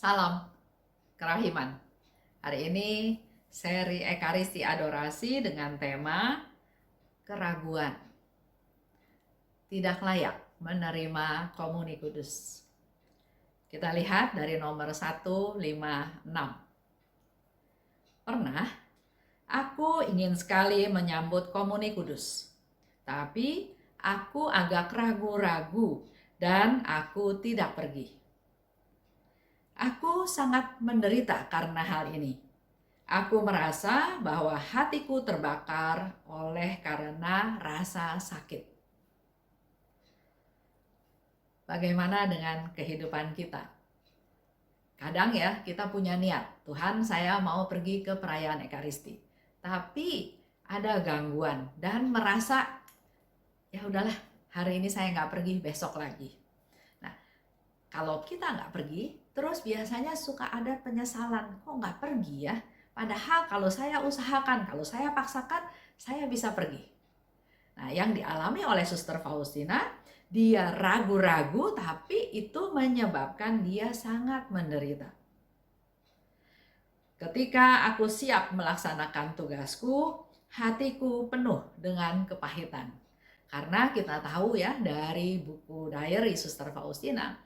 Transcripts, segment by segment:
Salam kerahiman. Hari ini seri Ekaristi Adorasi dengan tema keraguan. Tidak layak menerima komuni kudus. Kita lihat dari nomor 156. Pernah, aku ingin sekali menyambut komuni kudus. Tapi aku agak ragu-ragu dan aku tidak pergi. Aku sangat menderita karena hal ini. Aku merasa bahwa hatiku terbakar oleh karena rasa sakit. Bagaimana dengan kehidupan kita? Kadang ya kita punya niat, Tuhan saya mau pergi ke perayaan Ekaristi. Tapi ada gangguan dan merasa ya udahlah hari ini saya nggak pergi, besok lagi. Nah, kalau kita nggak pergi, terus biasanya suka ada penyesalan, kok nggak pergi ya? Padahal kalau saya usahakan, kalau saya paksakan, saya bisa pergi. Nah, yang dialami oleh Suster Faustina, dia ragu-ragu tapi itu menyebabkan dia sangat menderita. Ketika aku siap melaksanakan tugasku, hatiku penuh dengan kepahitan. Karena kita tahu ya dari buku diary Suster Faustina,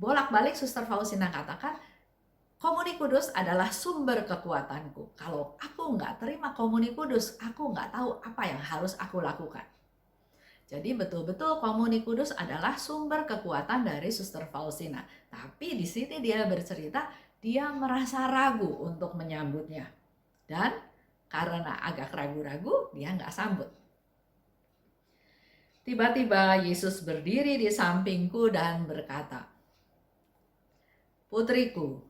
bolak-balik Suster Faustina katakan, komuni kudus adalah sumber kekuatanku. Kalau aku nggak terima komuni kudus, aku nggak tahu apa yang harus aku lakukan. Jadi betul-betul komuni kudus adalah sumber kekuatan dari Suster Faustina. Tapi di sini dia bercerita, dia merasa ragu untuk menyambutnya. Dan karena agak ragu-ragu, dia nggak sambut. Tiba-tiba Yesus berdiri di sampingku dan berkata, "Putriku,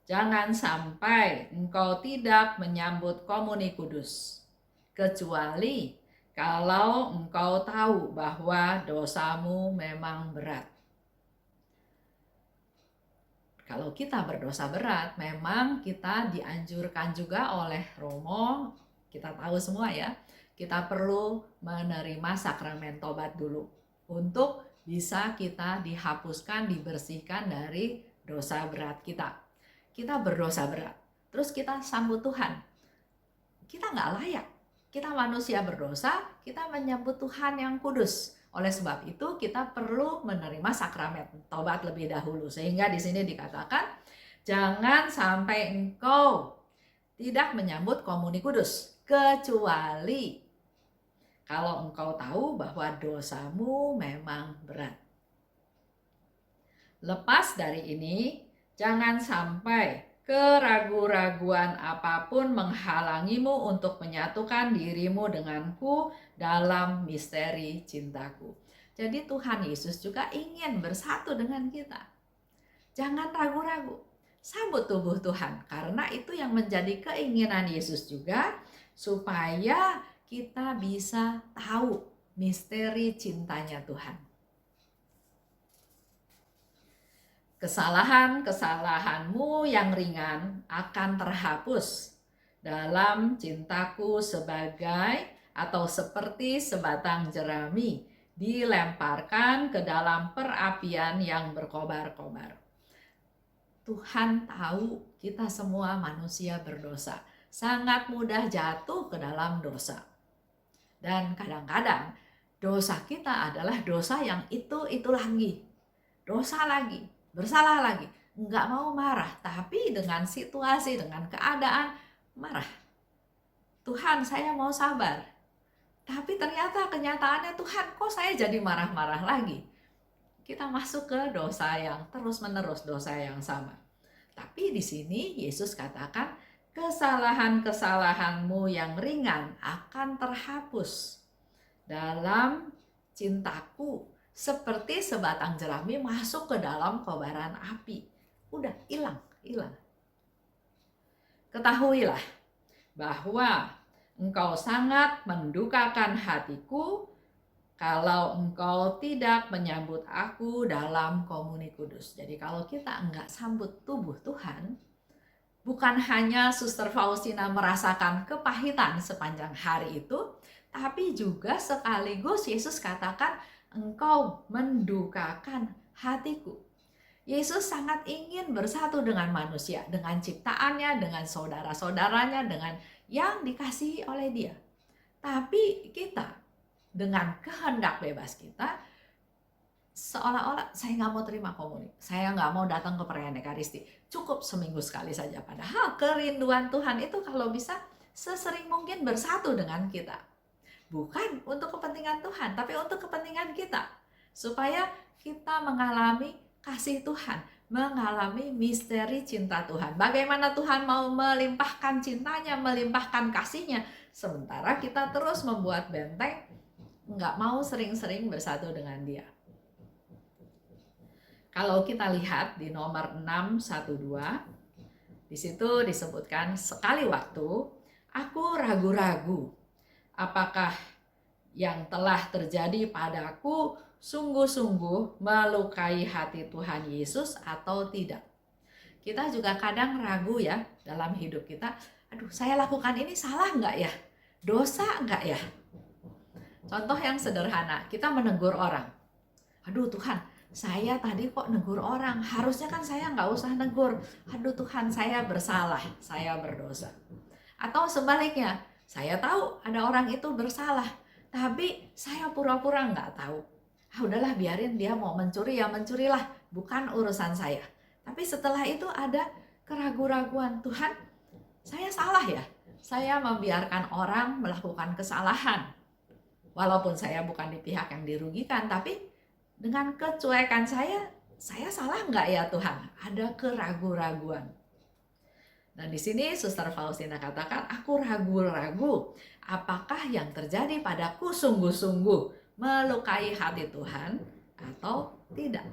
jangan sampai engkau tidak menyambut komuni kudus, kecuali kalau engkau tahu bahwa dosamu memang berat." Kalau kita berdosa berat, memang kita dianjurkan juga oleh Romo, kita tahu semua ya, kita perlu menerima sakramen tobat dulu untuk bisa kita dihapuskan, dibersihkan dari dosa berat kita. Kita berdosa berat, terus kita sambut Tuhan. Kita nggak layak, kita manusia berdosa, kita menyambut Tuhan yang kudus. Oleh sebab itu kita perlu menerima sakramen tobat lebih dahulu. Sehingga di sini dikatakan, jangan sampai engkau tidak menyambut komuni kudus, kecuali kalau engkau tahu bahwa dosamu memang berat. Lepas dari ini, jangan sampai keraguan-raguan apapun menghalangimu untuk menyatukan dirimu denganku dalam misteri cintaku. Jadi Tuhan Yesus juga ingin bersatu dengan kita. Jangan ragu-ragu, sambut tubuh Tuhan, karena itu yang menjadi keinginan Yesus juga, supaya kita bisa tahu misteri cintanya Tuhan. Kesalahan-kesalahanmu yang ringan akan terhapus dalam cintaku sebagai atau seperti sebatang jerami dilemparkan ke dalam perapian yang berkobar-kobar. Tuhan tahu kita semua manusia berdosa, sangat mudah jatuh ke dalam dosa. Dan kadang-kadang dosa kita adalah dosa yang itu lagi, dosa lagi, bersalah lagi, nggak mau marah, tapi dengan situasi, dengan keadaan marah. Tuhan, saya mau sabar. Tapi ternyata kenyataannya, Tuhan, kok saya jadi marah-marah lagi? Kita masuk ke dosa yang terus-menerus, dosa yang sama. Tapi di sini Yesus katakan, kesalahan-kesalahanmu yang ringan akan terhapus dalam cintaku, seperti sebatang jerami masuk ke dalam kobaran api. Udah hilang. Ketahuilah bahwa engkau sangat mendukakan hatiku kalau engkau tidak menyambut aku dalam komuni kudus. Jadi kalau kita enggak sambut tubuh Tuhan, bukan hanya Suster Faustina merasakan kepahitan sepanjang hari itu, tapi juga sekaligus Yesus katakan, engkau mendukakan hatiku. Yesus sangat ingin bersatu dengan manusia, dengan ciptaannya, dengan saudara-saudaranya, dengan yang dikasihi oleh Dia. Tapi kita dengan kehendak bebas kita, seolah-olah saya nggak mau terima komuni, saya nggak mau datang ke perayaan Ekaristi, cukup seminggu sekali saja. Padahal kerinduan Tuhan itu kalau bisa sesering mungkin bersatu dengan kita. Bukan untuk kepentingan Tuhan, tapi untuk kepentingan kita. Supaya kita mengalami kasih Tuhan, mengalami misteri cinta Tuhan. Bagaimana Tuhan mau melimpahkan cintanya, melimpahkan kasihnya, sementara kita terus membuat benteng, nggak mau sering-sering bersatu dengan Dia. Kalau kita lihat di nomor 612, di situ disebutkan, sekali waktu aku ragu-ragu apakah yang telah terjadi padaku sungguh-sungguh melukai hati Tuhan Yesus atau tidak. Kita juga kadang ragu ya dalam hidup kita, aduh saya lakukan ini salah nggak ya? Dosa nggak ya? Contoh yang sederhana, kita menegur orang. Aduh Tuhan, saya tadi kok negur orang, harusnya kan saya nggak usah negur. Aduh Tuhan, saya bersalah, saya berdosa. Atau sebaliknya, saya tahu ada orang itu bersalah, tapi saya pura-pura nggak tahu. Udahlah biarin dia mau mencuri ya mencurilah, bukan urusan saya. Tapi setelah itu ada keraguan-raguan, Tuhan saya salah ya, saya membiarkan orang melakukan kesalahan. Walaupun saya bukan di pihak yang dirugikan, tapi dengan kecuekan saya salah nggak ya Tuhan? Ada keraguan-raguan. Dan di sini Suster Faustina katakan, aku ragu-ragu apakah yang terjadi padaku sungguh-sungguh melukai hati Tuhan atau tidak.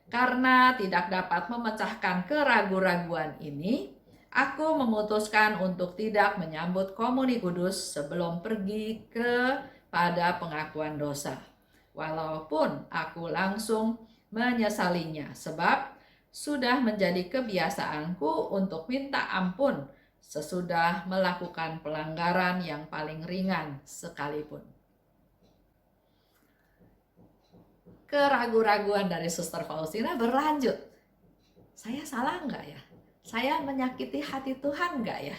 Karena tidak dapat memecahkan keraguan-raguan ini, aku memutuskan untuk tidak menyambut komuni kudus sebelum pergi kepada pengakuan dosa. Walaupun aku langsung menyesalinya, sebab sudah menjadi kebiasaanku untuk minta ampun sesudah melakukan pelanggaran yang paling ringan sekalipun. Keraguan-raguan dari Suster Faustina berlanjut. Saya salah nggak ya? Saya menyakiti hati Tuhan nggak ya?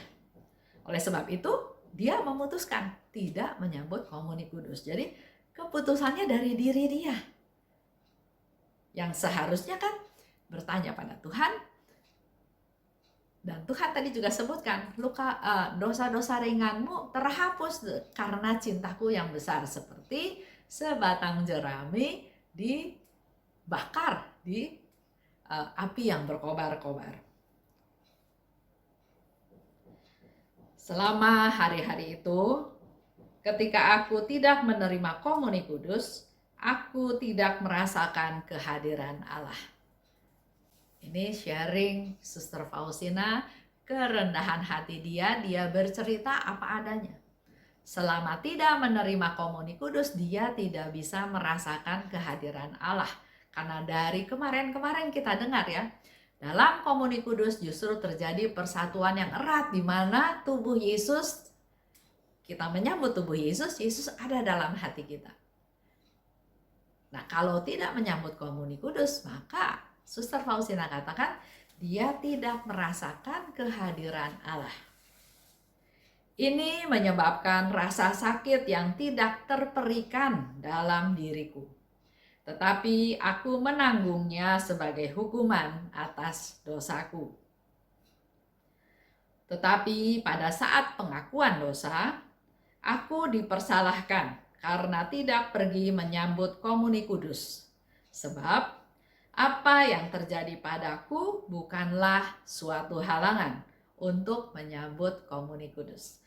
Oleh sebab itu, dia memutuskan tidak menyambut komuni kudus. Jadi, keputusannya dari diri dia. Yang seharusnya kan bertanya pada Tuhan, dan Tuhan tadi juga sebutkan, dosa-dosa ringanmu terhapus karena cintaku yang besar, seperti sebatang jerami dibakar di api yang berkobar-kobar. Selama hari-hari itu, ketika aku tidak menerima komuni kudus, aku tidak merasakan kehadiran Allah. Ini sharing Suster Faustina, kerendahan hati dia bercerita apa adanya. Selama tidak menerima komuni kudus, dia tidak bisa merasakan kehadiran Allah. Karena dari kemarin-kemarin kita dengar ya, dalam komuni kudus justru terjadi persatuan yang erat, di mana tubuh Yesus, kita menyambut tubuh Yesus, Yesus ada dalam hati kita. Nah, kalau tidak menyambut komuni kudus, maka Suster Faustina katakan dia tidak merasakan kehadiran Allah. Ini menyebabkan rasa sakit yang tidak terperikan dalam diriku. Tetapi aku menanggungnya sebagai hukuman atas dosaku. Tetapi pada saat pengakuan dosa, aku dipersalahkan karena tidak pergi menyambut komuni kudus. Sebab apa yang terjadi padaku bukanlah suatu halangan untuk menyambut komuni kudus.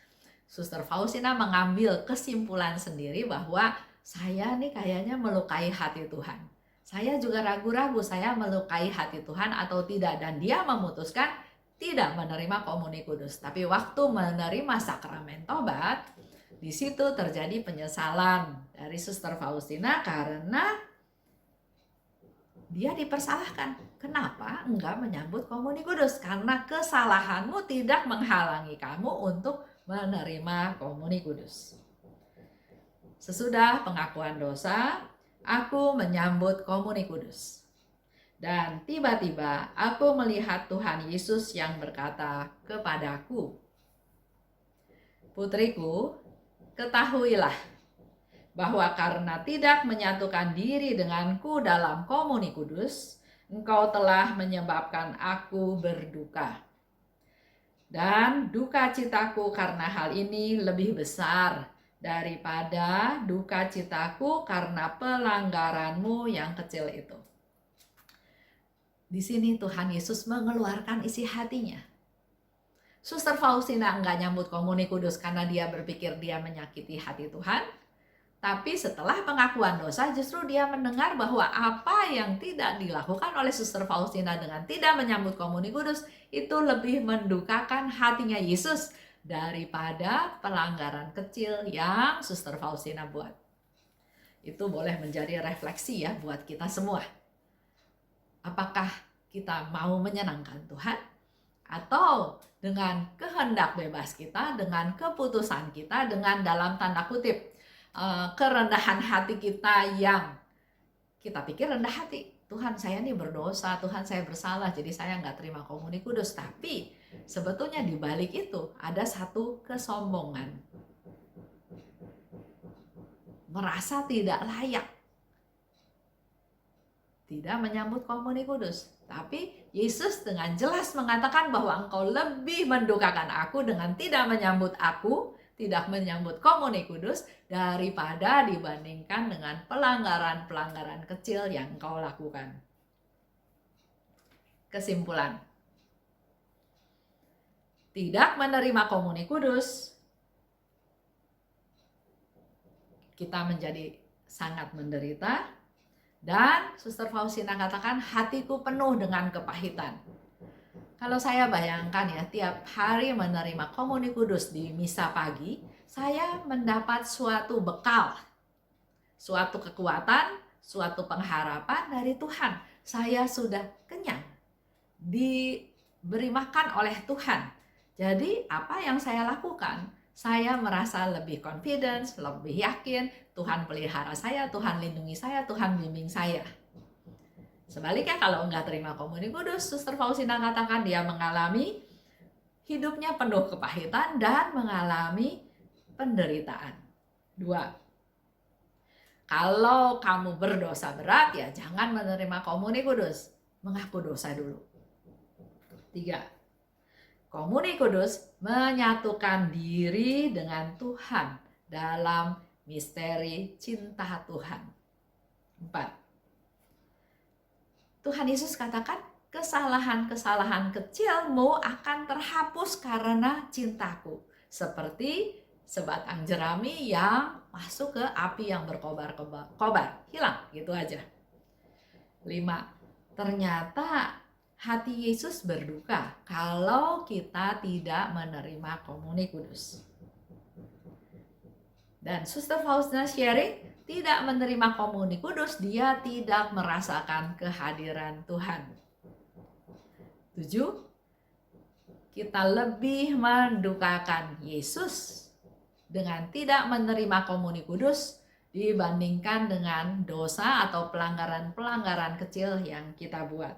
Suster Faustina mengambil kesimpulan sendiri bahwa saya nih kayaknya melukai hati Tuhan. Saya juga ragu-ragu saya melukai hati Tuhan atau tidak. Dan dia memutuskan tidak menerima komuni kudus. Tapi waktu menerima sakramen tobat, di situ terjadi penyesalan dari Suster Faustina karena dia dipersalahkan. Kenapa enggak menyambut komuni kudus? Karena kesalahanmu tidak menghalangi kamu untuk menerima komuni kudus. Sesudah pengakuan dosa, aku menyambut komuni kudus. Dan tiba-tiba aku melihat Tuhan Yesus yang berkata kepadaku, "Putriku, ketahuilah bahwa karena tidak menyatukan diri denganku dalam komuni kudus, engkau telah menyebabkan aku berduka. Dan duka citaku karena hal ini lebih besar daripada duka citaku karena pelanggaranmu yang kecil itu." Di sini Tuhan Yesus mengeluarkan isi hatinya. Suster Faustina enggak nyambut komuni kudus karena dia berpikir dia menyakiti hati Tuhan. Tapi setelah pengakuan dosa, justru dia mendengar bahwa apa yang tidak dilakukan oleh Suster Faustina dengan tidak menyambut komuni kudus itu lebih mendukakan hatinya Yesus daripada pelanggaran kecil yang Suster Faustina buat. Itu boleh menjadi refleksi ya buat kita semua. Apakah kita mau menyenangkan Tuhan? Atau dengan kehendak bebas kita, dengan keputusan kita, dengan dalam tanda kutip kerendahan hati kita yang kita pikir rendah hati. Tuhan, saya nih berdosa, Tuhan saya bersalah, jadi saya nggak terima komuni kudus. Tapi sebetulnya di balik itu ada satu kesombongan. Merasa tidak layak. Tidak menyambut komuni kudus. Tapi Yesus dengan jelas mengatakan bahwa engkau lebih mendukakan aku dengan tidak menyambut aku, tidak menyambut komuni kudus, daripada dibandingkan dengan pelanggaran-pelanggaran kecil yang engkau lakukan. Kesimpulan. Tidak menerima komuni kudus, kita menjadi sangat menderita. Dan Suster Faustina katakan, hatiku penuh dengan kepahitan. Kalau saya bayangkan ya, tiap hari menerima komuni kudus di misa pagi, saya mendapat suatu bekal, suatu kekuatan, suatu pengharapan dari Tuhan. Saya sudah kenyang, diberi makan oleh Tuhan. Jadi apa yang saya lakukan? Saya merasa lebih confidence, lebih yakin Tuhan pelihara saya, Tuhan lindungi saya, Tuhan bimbing saya. Sebaliknya kalau enggak terima komuni kudus, Suster Faustina katakan dia mengalami hidupnya penuh kepahitan dan mengalami penderitaan. 2. Kalau kamu berdosa berat ya jangan menerima komuni kudus, mengaku dosa dulu. 3. Komuni kudus menyatukan diri dengan Tuhan dalam misteri cinta Tuhan. 4. Tuhan Yesus katakan, kesalahan-kesalahan kecilmu akan terhapus karena cintaku. Seperti sebatang jerami yang masuk ke api yang berkobar-kobar. Hilang, gitu aja. 5. Ternyata hati Yesus berduka kalau kita tidak menerima komuni kudus. Dan Suster Faustina sharing, tidak menerima komuni kudus, dia tidak merasakan kehadiran Tuhan. 7. Kita lebih mendukakan Yesus dengan tidak menerima komuni kudus dibandingkan dengan dosa atau pelanggaran-pelanggaran kecil yang kita buat.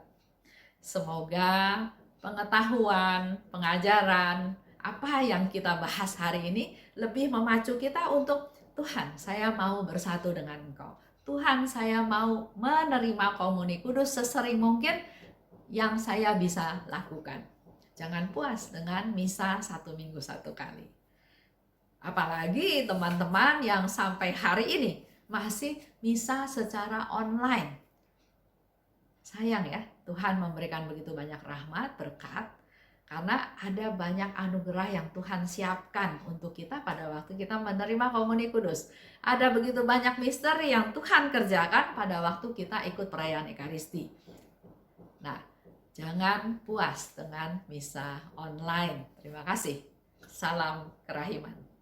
Semoga pengetahuan, pengajaran, apa yang kita bahas hari ini lebih memacu kita untuk Tuhan, saya mau bersatu dengan Engkau. Tuhan, saya mau menerima komuni kudus sesering mungkin yang saya bisa lakukan. Jangan puas dengan misa 1 minggu 1 kali. Apalagi teman-teman yang sampai hari ini masih misa secara online. Sayang ya, Tuhan memberikan begitu banyak rahmat, berkat, karena ada banyak anugerah yang Tuhan siapkan untuk kita pada waktu kita menerima komuni kudus. Ada begitu banyak misteri yang Tuhan kerjakan pada waktu kita ikut perayaan Ekaristi. Nah, jangan puas dengan misa online. Terima kasih. Salam kerahiman.